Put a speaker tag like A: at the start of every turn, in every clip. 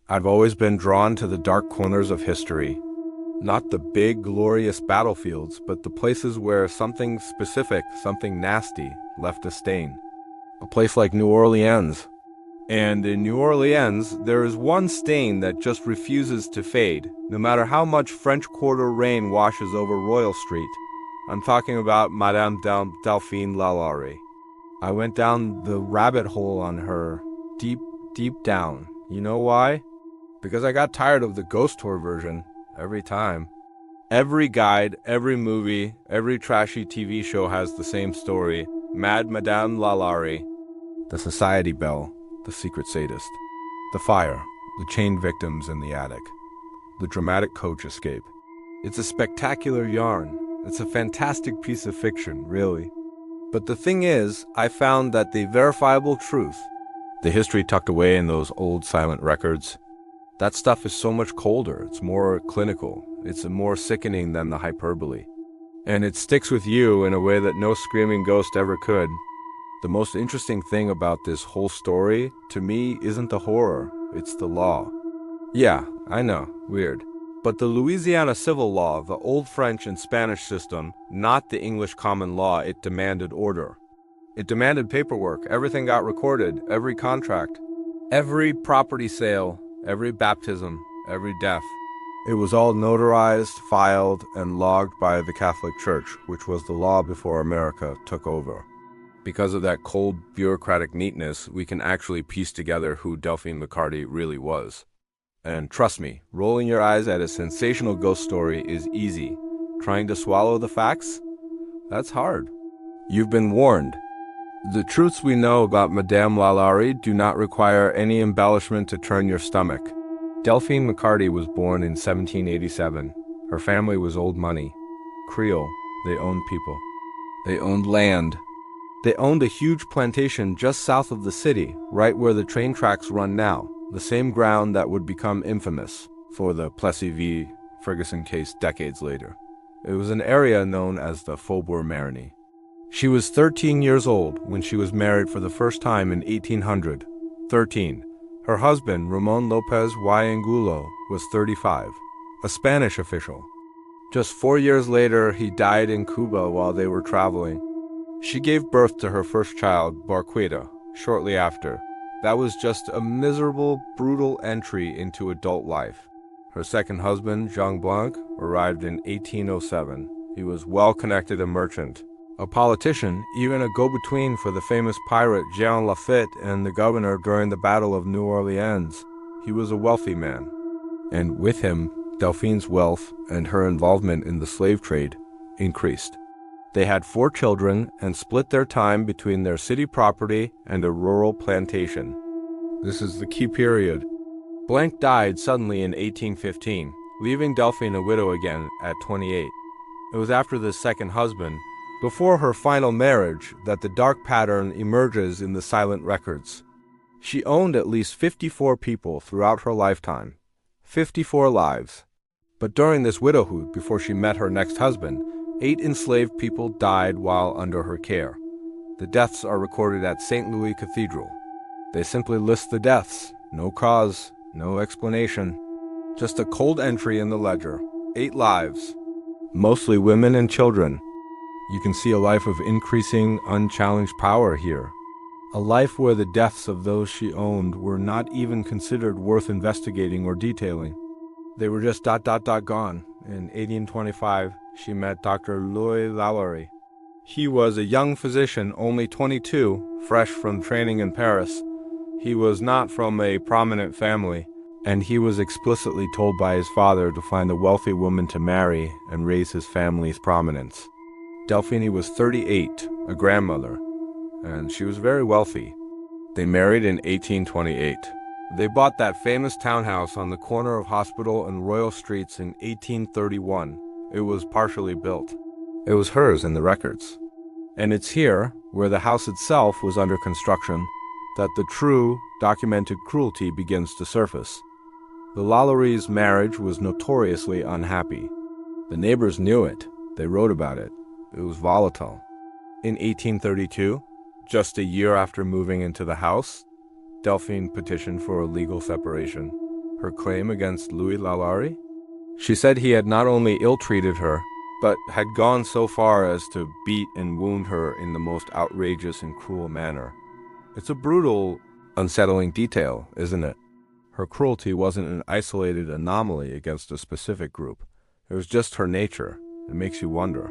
A: I've always been drawn to the dark corners of history. Not the big, glorious battlefields, but the places where something specific, something nasty, left a stain. A place like New Orleans. And in New Orleans, there is one stain that just refuses to fade, no matter how much French Quarter rain washes over Royal Street. I'm talking about Madame Delphine LaLaurie. I went down the rabbit hole on her, deep, deep down. You know why? Because I got tired of the ghost tour version every time. Every guide, every movie, every trashy TV show has the same story. Mad Madame LaLaurie, the society belle, the secret sadist, the fire, the chained victims in the attic, the dramatic coach escape. It's a spectacular yarn. It's a fantastic piece of fiction, really. But the thing is, I found that the verifiable truth, the history tucked away in those old silent records, that stuff is so much colder. It's more clinical. It's more sickening than the hyperbole. And it sticks with you in a way that no screaming ghost ever could. The most interesting thing about this whole story, to me, isn't the horror, it's the law. Yeah, I know, weird. But the Louisiana Civil Law, the old French and Spanish system, not the English common law, it demanded order. It demanded paperwork. Everything got recorded, every contract, every property sale, every baptism, every death. It was all notarized, filed, and logged by the Catholic Church, which was the law before America took over. Because of that cold, bureaucratic neatness, we can actually piece together who Delphine McCarty really was. And trust me, rolling your eyes at a sensational ghost story is easy. Trying to swallow the facts? That's hard. You've been warned. The truths we know about Madame LaLaurie do not require any embellishment to turn your stomach. Delphine McCarty was born in 1787. Her family was old money. Creole, they owned people. They owned land. They owned a huge plantation just south of the city, right where the train tracks run now, the same ground that would become infamous for the Plessy v. Ferguson case decades later. It was an area known as the Faubourg Marigny. She was 13 years old when she was married for the first time in 1800. 13. Her husband, Ramon Lopez y Angulo, was 35, a Spanish official. Just 4 years later, he died in Cuba while they were traveling. She gave birth to her first child, Barquita, shortly after. That was just a miserable, brutal entry into adult life. Her second husband, Jean Blanc, arrived in 1807. He was well-connected a merchant, a politician, even a go-between for the famous pirate Jean Lafitte and the governor during the Battle of New Orleans. He was a wealthy man. And with him, Delphine's wealth and her involvement in the slave trade increased. They had 4 children and split their time between their city property and a rural plantation. This is the key period. Blanc died suddenly in 1815, leaving Delphine a widow again at 28. It was after this second husband, before her final marriage, that the dark pattern emerges in the silent records. She owned at least 54 people throughout her lifetime. 54 lives. But during this widowhood, before she met her next husband, 8 enslaved people died while under her care. The deaths are recorded at St. Louis Cathedral. They simply list the deaths. No cause, no explanation. Just a cold entry in the ledger. 8 lives. Mostly women and children. You can see a life of increasing, unchallenged power here. A life where the deaths of those she owned were not even considered worth investigating or detailing. They were just gone. In 1825, she met Dr. Louis LaLaurie. He was a young physician, only 22, fresh from training in Paris. He was not from a prominent family, and he was explicitly told by his father to find a wealthy woman to marry and raise his family's prominence. Delphine was 38, a grandmother, and she was very wealthy. They married in 1828. They bought that famous townhouse on the corner of Hospital and Royal Streets in 1831. It was partially built. It was hers in the records. And it's here, where the house itself was under construction, that the true, documented cruelty begins to surface. The LaLaurie's marriage was notoriously unhappy. The neighbors knew it. They wrote about it. It was volatile. In 1832, just a year after moving into the house, Delphine petitioned for a legal separation. her claim against Louis LaLaurie? She said he had not only ill-treated her, but had gone so far as to beat and wound her in the most outrageous and cruel manner. It's a brutal, unsettling detail, isn't it? Her cruelty wasn't an isolated anomaly against a specific group. It was just her nature. It makes you wonder.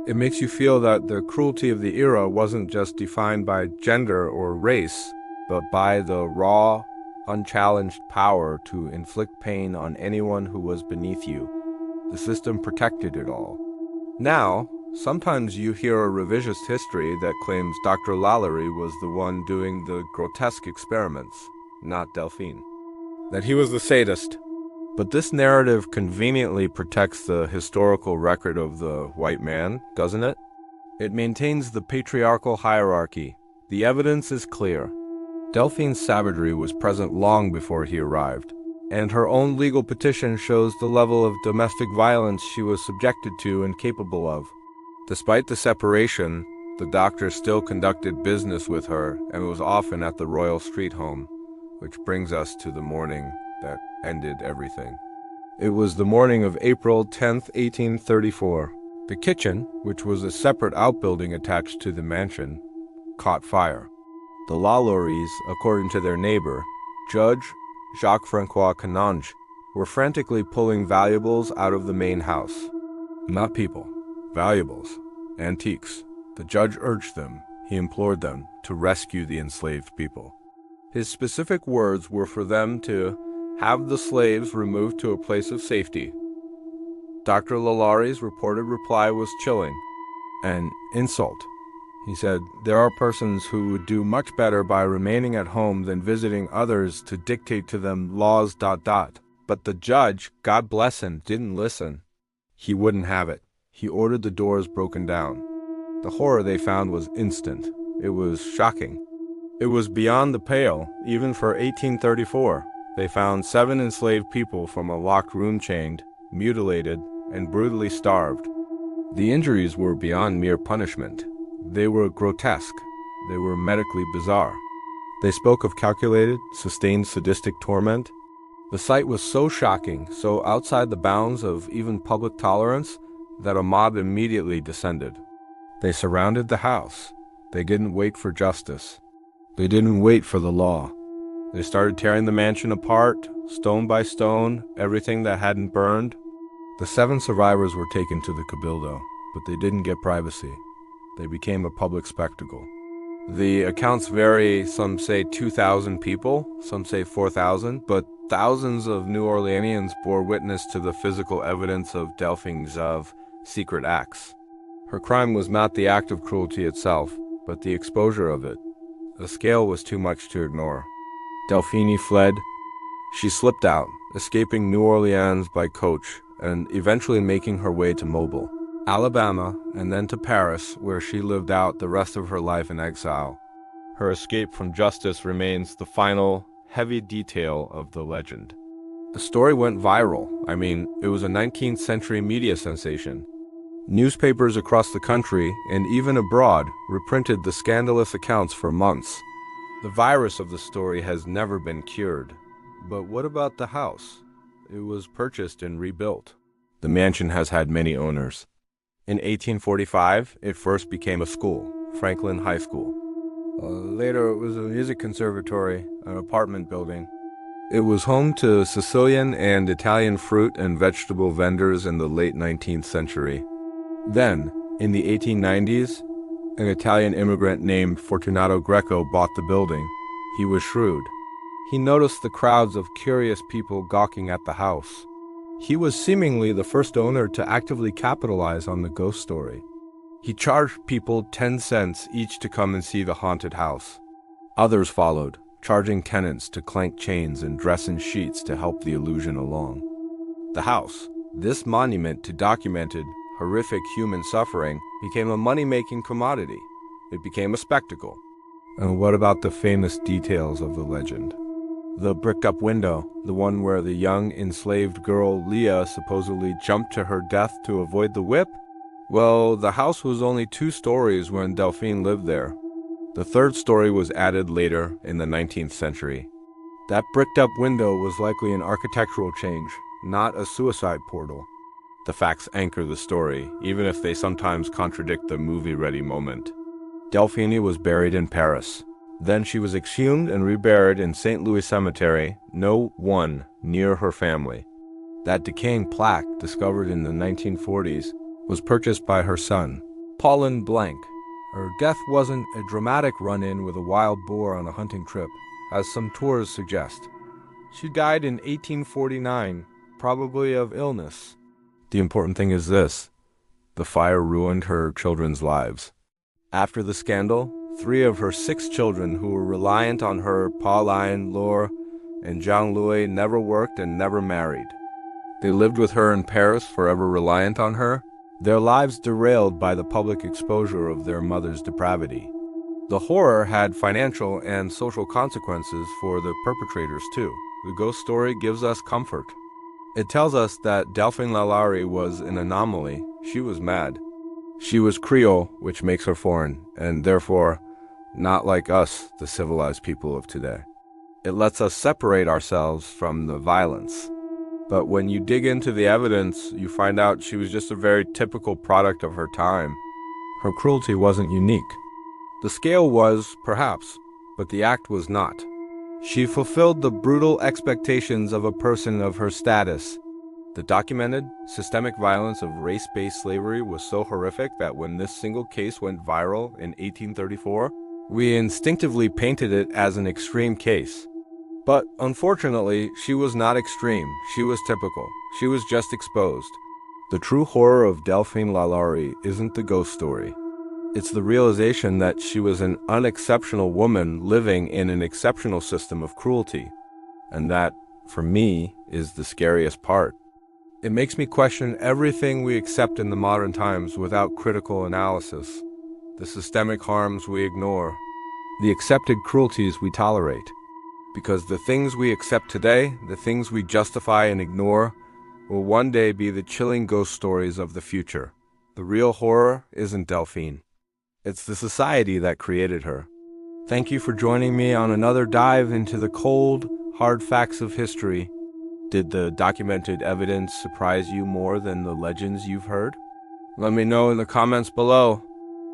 A: It makes you feel that the cruelty of the era wasn't just defined by gender or race, but by the raw, unchallenged power to inflict pain on anyone who was beneath you. The system protected it all. Now, sometimes you hear a revisionist history that claims Dr. LaLaurie was the one doing the grotesque experiments, not Delphine. That he was the sadist. But this narrative conveniently protects the historical record of the white man, doesn't it? It maintains the patriarchal hierarchy. The evidence is clear. Delphine's savagery was present long before he arrived, and her own legal petition shows the level of domestic violence she was subjected to and capable of. Despite the separation, the doctor still conducted business with her and was often at the Royal Street home, which brings us to the morning that ended everything. It was the morning of April 10th, 1834. The kitchen, which was a separate outbuilding attached to the mansion, caught fire. The LaLauries, according to their neighbor, Judge Jacques-Francois Canonge, were frantically pulling valuables out of the main house. Not people, valuables, antiques. The judge urged them, he implored them, to rescue the enslaved people. His specific words were for them to have the slaves removed to a place of safety. Dr. LaLaurie's reported reply was chilling. An insult. He said, there are persons who would do much better by remaining at home than visiting others to dictate to them laws ... But the judge, God bless him, didn't listen. He wouldn't have it. He ordered the doors broken down. The horror they found was instant. It was shocking. It was beyond the pale, even for 1834. They found 7 enslaved people from a locked room chained, mutilated, and brutally starved. The injuries were beyond mere punishment. They were grotesque. They were medically bizarre. They spoke of calculated, sustained sadistic torment. The sight was so shocking, so outside the bounds of even public tolerance, that a mob immediately descended. They surrounded the house. They didn't wait for justice. They didn't wait for the law. They started tearing the mansion apart, stone by stone, everything that hadn't burned. The 7 survivors were taken to the Cabildo, but they didn't get privacy. They became a public spectacle. The accounts vary. Some say 2,000 people, some say 4,000, but thousands of New Orleanians bore witness to the physical evidence of Delphine's secret acts. Her crime was not the act of cruelty itself, but the exposure of it. The scale was too much to ignore. Delphine fled. She slipped out, escaping New Orleans by coach, and eventually making her way to Mobile, Alabama, and then to Paris, where she lived out the rest of her life in exile. Her escape from justice remains the final, heavy detail of the legend. The story went viral. It was a 19th century media sensation. Newspapers across the country, and even abroad, reprinted the scandalous accounts for months. The virus of the story has never been cured. But what about the house? It was purchased and rebuilt. The mansion has had many owners. In 1845, it first became a school, Franklin High School. Later, it was a music conservatory, an apartment building. It was home to Sicilian and Italian fruit and vegetable vendors in the late 19th century. Then, in the 1890s, an Italian immigrant named Fortunato Greco bought the building. He was shrewd. He noticed the crowds of curious people gawking at the house. He was seemingly the first owner to actively capitalize on the ghost story. He charged people 10 cents each to come and see the haunted house. Others followed, charging tenants to clank chains and dress in sheets to help the illusion along. The house, this monument to documented, horrific human suffering, became a money-making commodity. It became a spectacle. And what about the famous details of the legend? The bricked-up window, the one where the young enslaved girl Leah supposedly jumped to her death to avoid the whip? Well, the house was only 2 stories when Delphine lived there. The 3rd story was added later in the 19th century. That bricked-up window was likely an architectural change, not a suicide portal. The facts anchor the story, even if they sometimes contradict the movie-ready moment. Delphine was buried in Paris. Then she was exhumed and reburied in St. Louis Cemetery, No. 1, near her family. That decaying plaque, discovered in the 1940s, was purchased by her son, Paulin Blanc. Her death wasn't a dramatic run-in with a wild boar on a hunting trip, as some tours suggest. She died in 1849, probably of illness. The important thing is this: the fire ruined her children's lives. After the scandal, 3 of her 6 children who were reliant on her, Pauline, Laure, and Jean-Louis, never worked and never married. They lived with her in Paris, forever reliant on her, their lives derailed by the public exposure of their mother's depravity. The horror had financial and social consequences for the perpetrators too. The ghost story gives us comfort. It tells us that Delphine LaLaurie was an anomaly. She was mad. She was Creole, which makes her foreign, and therefore not like us, the civilized people of today. It lets us separate ourselves from the violence. But when you dig into the evidence, you find out she was just a very typical product of her time. Her cruelty wasn't unique. The scale was, perhaps, but the act was not. She fulfilled the brutal expectations of a person of her status. The documented, systemic violence of race-based slavery was so horrific that when this single case went viral in 1834, we instinctively painted it as an extreme case. But unfortunately, she was not extreme. She was typical. She was just exposed. The true horror of Delphine LaLaurie isn't the ghost story. It's the realization that she was an unexceptional woman living in an exceptional system of cruelty. And that, for me, is the scariest part. It makes me question everything we accept in the modern times without critical analysis. The systemic harms we ignore. The accepted cruelties we tolerate. Because the things we accept today, the things we justify and ignore, will one day be the chilling ghost stories of the future. The real horror isn't Delphine. It's the society that created her. Thank you for joining me on another dive into the cold, hard facts of history. Did the documented evidence surprise you more than the legends you've heard? Let me know in the comments below.